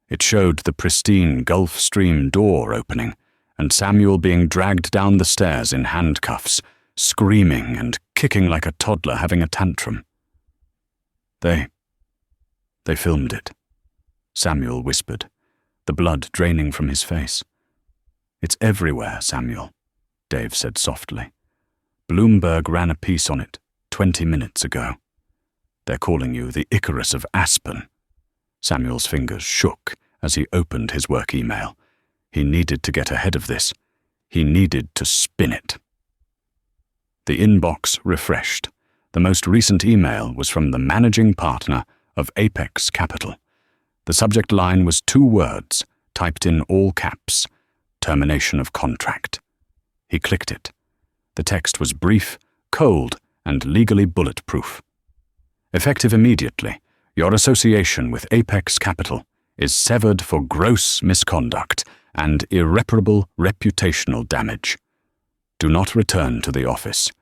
It showed the pristine Gulf Stream door opening and Samuel being dragged down the stairs in handcuffs, screaming and kicking like a toddler having a tantrum. They filmed it, Samuel whispered, the blood draining from his face. It's everywhere, Samuel, Dave said softly. Bloomberg ran a piece on it 20 minutes ago. They're calling you the Icarus of Aspen. Samuel's fingers shook as he opened his work email. He needed to get ahead of this. He needed to spin it. The inbox refreshed. The most recent email was from the managing partner of Apex Capital. The subject line was 2 words, typed in all caps: termination of contract. He clicked it. The text was brief, cold, and legally bulletproof. Effective immediately, your association with Apex Capital is severed for gross misconduct and irreparable reputational damage. Do not return to the office.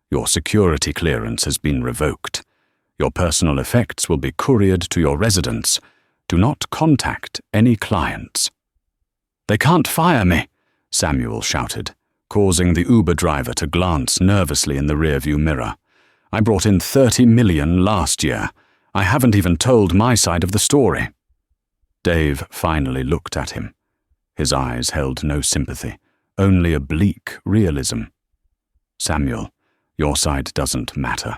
Your security clearance has been revoked. Your personal effects will be couriered to your residence. Do not contact any clients. They can't fire me, Samuel shouted, causing the Uber driver to glance nervously in the rearview mirror. I brought in $30 million last year. I haven't even told my side of the story. Dave finally looked at him. His eyes held no sympathy, only a bleak realism. Samuel, your side doesn't matter.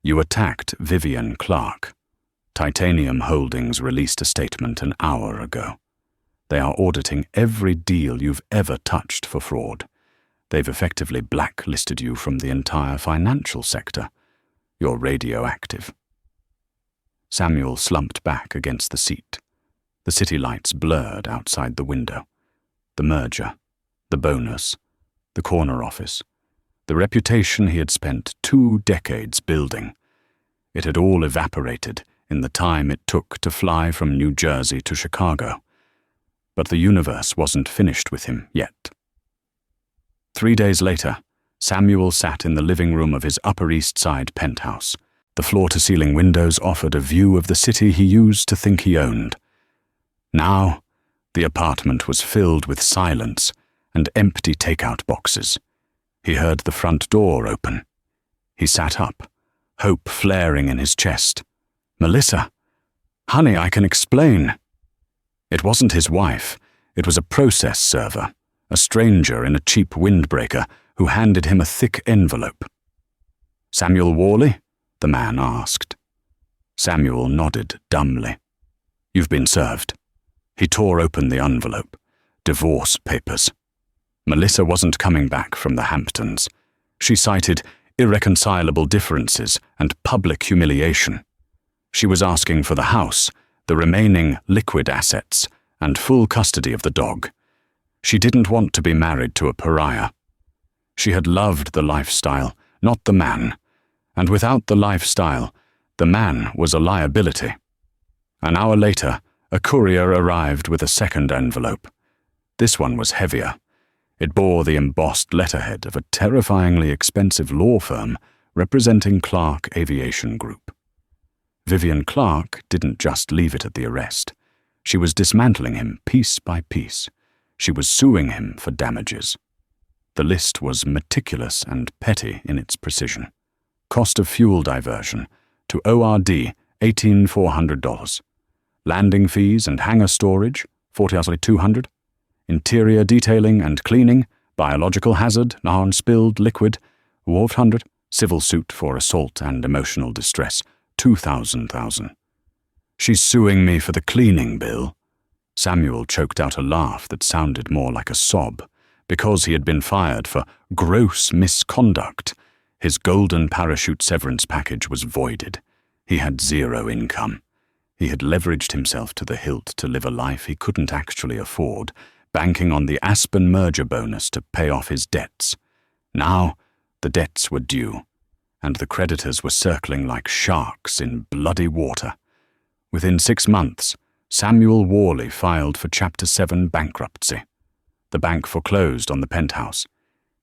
You attacked Vivian Clark. Titanium Holdings released a statement an hour ago. They are auditing every deal you've ever touched for fraud. They've effectively blacklisted you from the entire financial sector. You're radioactive. Samuel slumped back against the seat. The city lights blurred outside the window. The merger, the bonus, the corner office, the reputation he had spent 2 decades building. It had all evaporated in the time it took to fly from New Jersey to Chicago. But the universe wasn't finished with him yet. 3 days later, Samuel sat in the living room of his Upper East Side penthouse. The floor-to-ceiling windows offered a view of the city he used to think he owned. Now, the apartment was filled with silence and empty takeout boxes. He heard the front door open. He sat up, hope flaring in his chest. Melissa, honey, I can explain. It wasn't his wife. It was a process server, a stranger in a cheap windbreaker who handed him a thick envelope. Samuel Worley? The man asked. Samuel nodded dumbly. You've been served. He tore open the envelope. Divorce papers. Melissa wasn't coming back from the Hamptons. She cited irreconcilable differences and public humiliation. She was asking for the house, the remaining liquid assets, and full custody of the dog. She didn't want to be married to a pariah. She had loved the lifestyle, not the man. And without the lifestyle, the man was a liability. An hour later, a courier arrived with a second envelope. This one was heavier. It bore the embossed letterhead of a terrifyingly expensive law firm representing Clark Aviation Group. Vivian Clark didn't just leave it at the arrest. She was dismantling him piece by piece. She was suing him for damages. The list was meticulous and petty in its precision. Cost of fuel diversion to ORD $18,400. Landing fees and hangar storage $200. Interior detailing and cleaning, biological hazard, non-spilled liquid $100. Civil suit for assault and emotional distress $2,000. She's suing me for the cleaning bill. Samuel choked out a laugh that sounded more like a sob. Because he had been fired for gross misconduct, his golden parachute severance package was voided. He had 0 income. He had leveraged himself to the hilt to live a life he couldn't actually afford, banking on the Aspen merger bonus to pay off his debts. Now, the debts were due, and the creditors were circling like sharks in bloody water. Within 6 months, Samuel Worley filed for Chapter 7 bankruptcy. The bank foreclosed on the penthouse.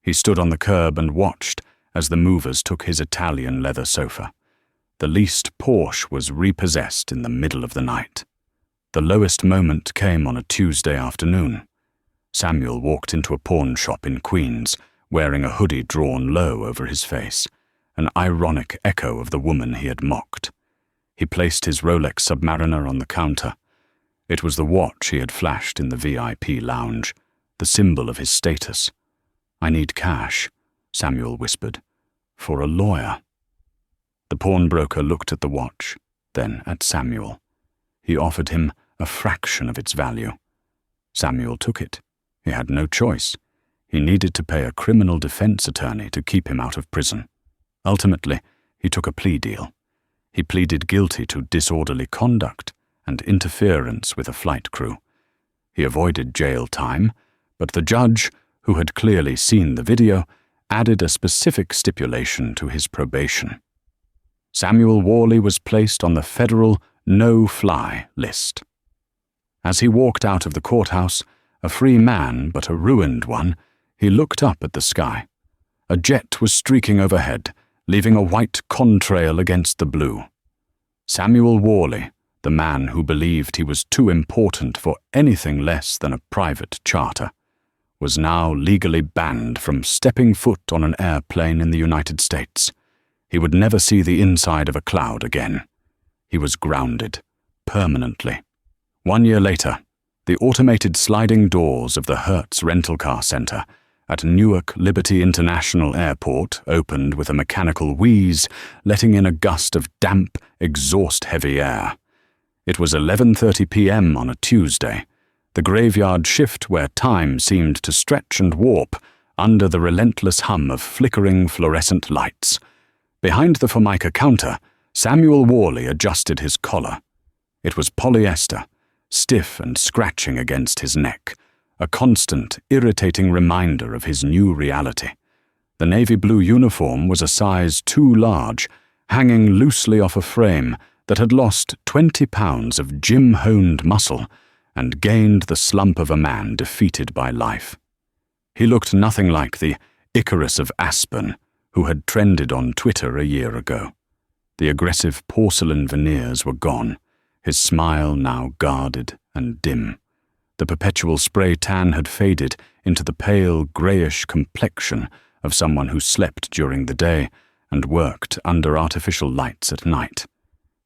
He stood on the curb and watched as the movers took his Italian leather sofa. The leased Porsche was repossessed in the middle of the night. The lowest moment came on a Tuesday afternoon. Samuel walked into a pawn shop in Queens, wearing a hoodie drawn low over his face, an ironic echo of the woman he had mocked. He placed his Rolex Submariner on the counter. It was the watch he had flashed in the VIP lounge, the symbol of his status. "I need cash," Samuel whispered, "for a lawyer." The pawnbroker looked at the watch, then at Samuel. He offered him a fraction of its value. Samuel took it. He had no choice. He needed to pay a criminal defense attorney to keep him out of prison. Ultimately, he took a plea deal. He pleaded guilty to disorderly conduct and interference with a flight crew. He avoided jail time, but the judge, who had clearly seen the video, added a specific stipulation to his probation. Samuel Worley was placed on the federal no-fly list. As he walked out of the courthouse, a free man but a ruined one, he looked up at the sky. A jet was streaking overhead, leaving a white contrail against the blue. Samuel Worley, the man who believed he was too important for anything less than a private charter, was now legally banned from stepping foot on an airplane in the United States. He would never see the inside of a cloud again. He was grounded, permanently. 1 year later, the automated sliding doors of the Hertz rental car center at Newark Liberty International Airport opened with a mechanical wheeze, letting in a gust of damp, exhaust-heavy air. It was 11:30 p.m. on a Tuesday, the graveyard shift where time seemed to stretch and warp under the relentless hum of flickering fluorescent lights. Behind the Formica counter, Samuel Worley adjusted his collar. It was polyester, stiff and scratching against his neck, a constant, irritating reminder of his new reality. The navy blue uniform was a size too large, hanging loosely off a frame that had lost 20 pounds of gym-honed muscle and gained the slump of a man defeated by life. He looked nothing like the Icarus of Aspen who had trended on Twitter a year ago. The aggressive porcelain veneers were gone, his smile now guarded and dim. The perpetual spray tan had faded into the pale, greyish complexion of someone who slept during the day and worked under artificial lights at night.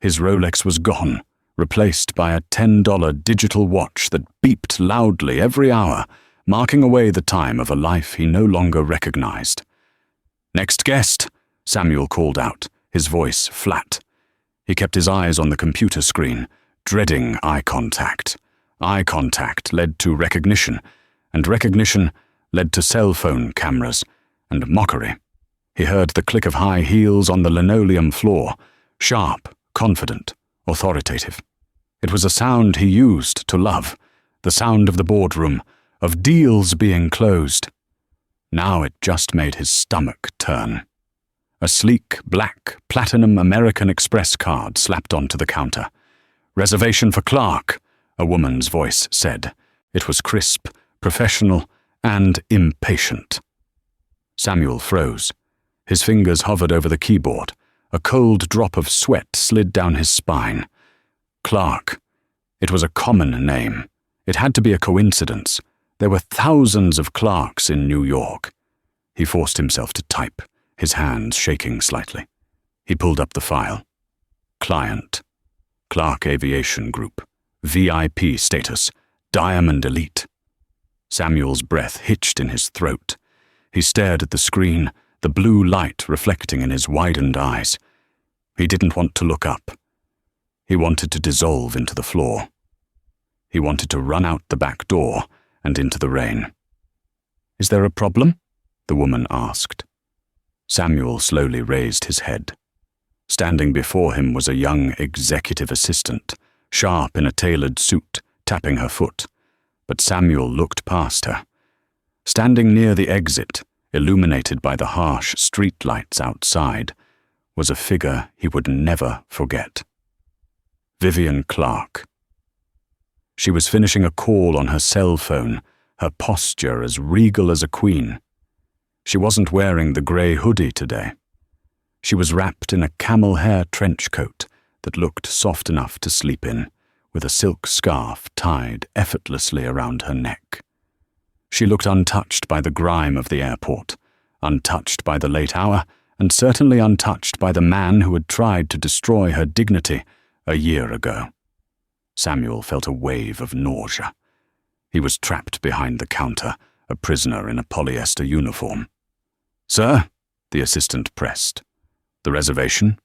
His Rolex was gone, replaced by a $10 digital watch that beeped loudly every hour, marking away the time of a life he no longer recognized. "Next guest," Samuel called out, his voice flat. He kept his eyes on the computer screen, dreading eye contact. Eye contact led to recognition, and recognition led to cell phone cameras and mockery. He heard the click of high heels on the linoleum floor, sharp, confident, authoritative. It was a sound he used to love, the sound of the boardroom, of deals being closed. Now it just made his stomach turn. A sleek, black, platinum American Express card slapped onto the counter. "Reservation for Clark," a woman's voice said. It was crisp, professional, and impatient. Samuel froze. His fingers hovered over the keyboard. A cold drop of sweat slid down his spine. Clark. It was a common name. It had to be a coincidence. There were thousands of Clarks in New York. He forced himself to type, his hands shaking slightly. He pulled up the file. Client. Clark Aviation Group. VIP status. Diamond Elite. Samuel's breath hitched in his throat. He stared at the screen, the blue light reflecting in his widened eyes. He didn't want to look up. He wanted to dissolve into the floor. He wanted to run out the back door and into the rain. "Is there a problem?" the woman asked. Samuel slowly raised his head. Standing before him was a young executive assistant, sharp in a tailored suit, tapping her foot. But Samuel looked past her. Standing near the exit, illuminated by the harsh street lights outside, was a figure he would never forget. Vivian Clark. She was finishing a call on her cell phone, her posture as regal as a queen. She wasn't wearing the grey hoodie today. She was wrapped in a camel hair trench coat that looked soft enough to sleep in, with a silk scarf tied effortlessly around her neck. She looked untouched by the grime of the airport, untouched by the late hour, and certainly untouched by the man who had tried to destroy her dignity a year ago. Samuel felt a wave of nausea. He was trapped behind the counter, a prisoner in a polyester uniform. "Sir?" the assistant pressed. "The reservation?"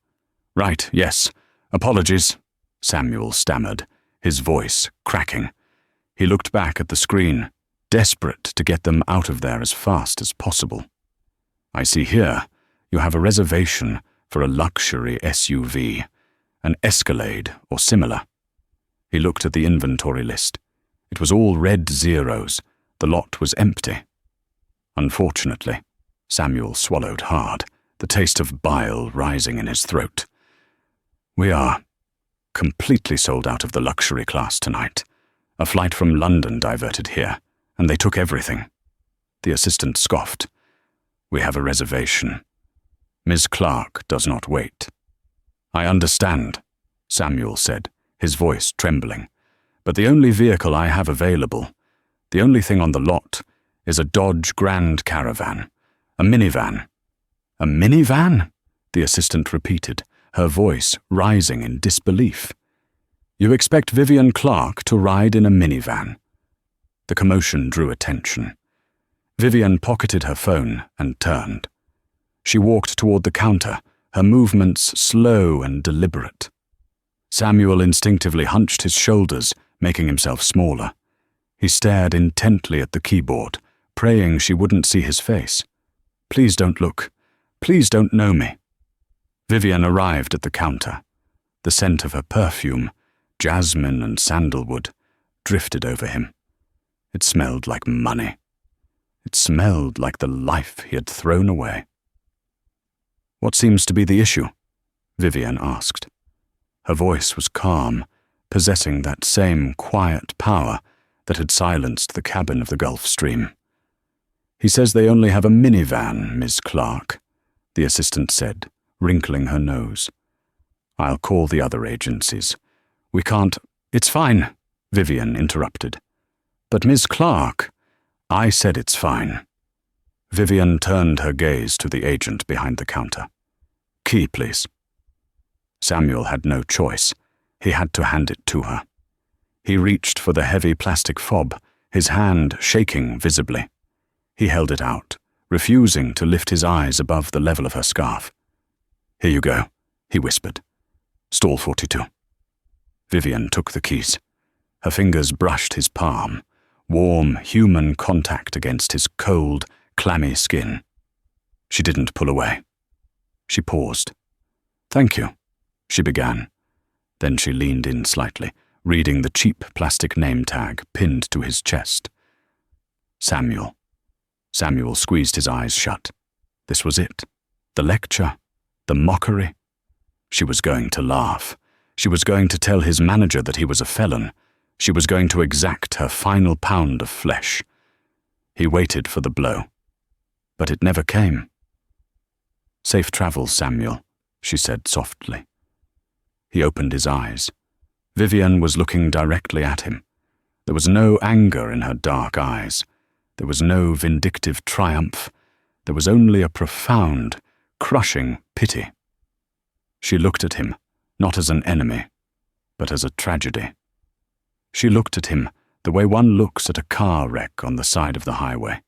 "Right, yes. Apologies," Samuel stammered, his voice cracking. He looked back at the screen, desperate to get them out of there as fast as possible. "I see here you have a reservation for a luxury SUV, an Escalade or similar." He looked at the inventory list. It was all red zeros. The lot was empty. Unfortunately, Samuel swallowed hard, the taste of bile rising in his throat. "We are completely sold out of the luxury class tonight. A flight from London diverted here, and they took everything." The assistant scoffed. "We have a reservation. Ms. Clark does not wait." "I understand," Samuel said, his voice trembling. "But the only vehicle I have available, the only thing on the lot, is a Dodge Grand Caravan, a minivan." "A minivan?" the assistant repeated, her voice rising in disbelief. "You expect Vivian Clark to ride in a minivan?" The commotion drew attention. Vivian pocketed her phone and turned. She walked toward the counter, her movements slow and deliberate. Samuel instinctively hunched his shoulders, making himself smaller. He stared intently at the keyboard, praying she wouldn't see his face. "Please don't look. Please don't know me." Vivian arrived at the counter. The scent of her perfume, jasmine and sandalwood, drifted over him. It smelled like money. It smelled like the life he had thrown away. "What seems to be the issue?" Vivian asked. Her voice was calm, possessing that same quiet power that had silenced the cabin of the Gulf Stream. "He says they only have a minivan, Miss Clark," the assistant said, wrinkling her nose. "I'll call the other agencies. We can't—" "It's fine," Vivian interrupted. "But Miss Clark—" "I said it's fine." Vivian turned her gaze to the agent behind the counter. "Key, please." Samuel had no choice. He had to hand it to her. He reached for the heavy plastic fob, his hand shaking visibly. He held it out, refusing to lift his eyes above the level of her scarf. "Here you go," he whispered. "Stall 42. Vivian took the keys. Her fingers brushed his palm, warm human contact against his cold, clammy skin. She didn't pull away. She paused. "Thank you," she began. Then she leaned in slightly, reading the cheap plastic name tag pinned to his chest. Samuel. Samuel squeezed his eyes shut. This was it. The lecture. The mockery. She was going to laugh. She was going to tell his manager that he was a felon. She was going to exact her final pound of flesh. He waited for the blow. But it never came. "Safe travels, Samuel," she said softly. He opened his eyes. Vivian was looking directly at him. There was no anger in her dark eyes. There was no vindictive triumph. There was only a profound, crushing pity. She looked at him, not as an enemy, but as a tragedy. She looked at him the way one looks at a car wreck on the side of the highway,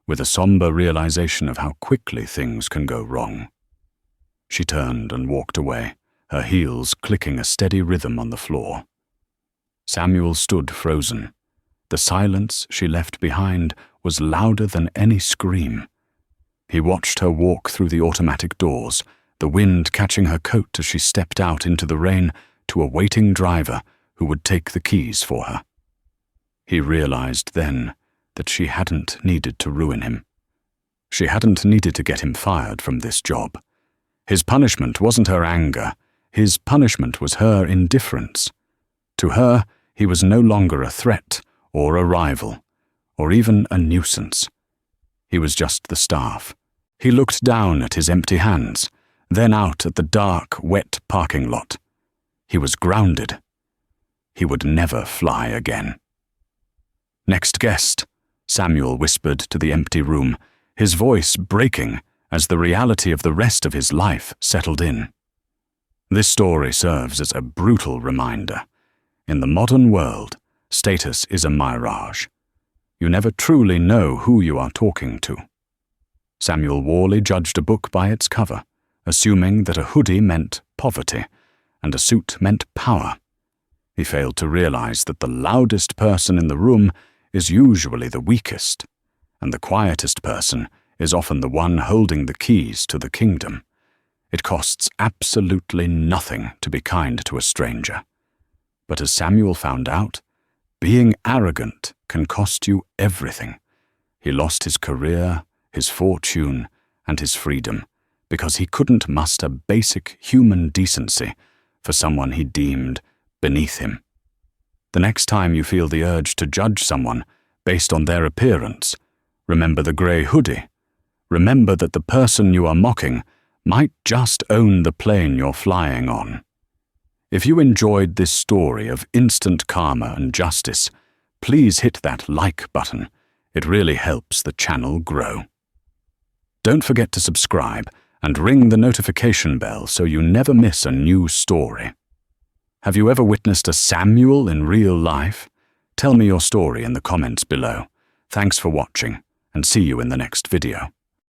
with a somber realization of how quickly things can go wrong. She turned and walked away, her heels clicking a steady rhythm on the floor. Samuel stood frozen. The silence she left behind was louder than any scream. He watched her walk through the automatic doors, the wind catching her coat as she stepped out into the rain to a waiting driver who would take the keys for her. He realized then that she hadn't needed to ruin him. She hadn't needed to get him fired from this job. His punishment wasn't her anger. His punishment was her indifference. To her, he was no longer a threat or a rival, or even a nuisance. He was just the staff, He looked down at his empty hands, then out at the dark, wet parking lot. He was grounded. He would never fly again. "Next guest," Samuel whispered to the empty room, his voice breaking as the reality of the rest of his life settled in. This story serves as a brutal reminder. In the modern world, status is a mirage. You never truly know who you are talking to. Samuel Worley judged a book by its cover, assuming that a hoodie meant poverty and a suit meant power. He failed to realize that the loudest person in the room is usually the weakest, and the quietest person is often the one holding the keys to the kingdom. It costs absolutely nothing to be kind to a stranger. But as Samuel found out, being arrogant can cost you everything. He lost his career, his fortune, and his freedom because he couldn't muster basic human decency for someone he deemed beneath him. The next time you feel the urge to judge someone based on their appearance, remember the grey hoodie. Remember that the person you are mocking might just own the plane you're flying on. If you enjoyed this story of instant karma and justice, please hit that like button. It really helps the channel grow. Don't forget to subscribe and ring the notification bell so you never miss a new story. Have you ever witnessed a Samuel in real life? Tell me your story in the comments below. Thanks for watching, and see you in the next video.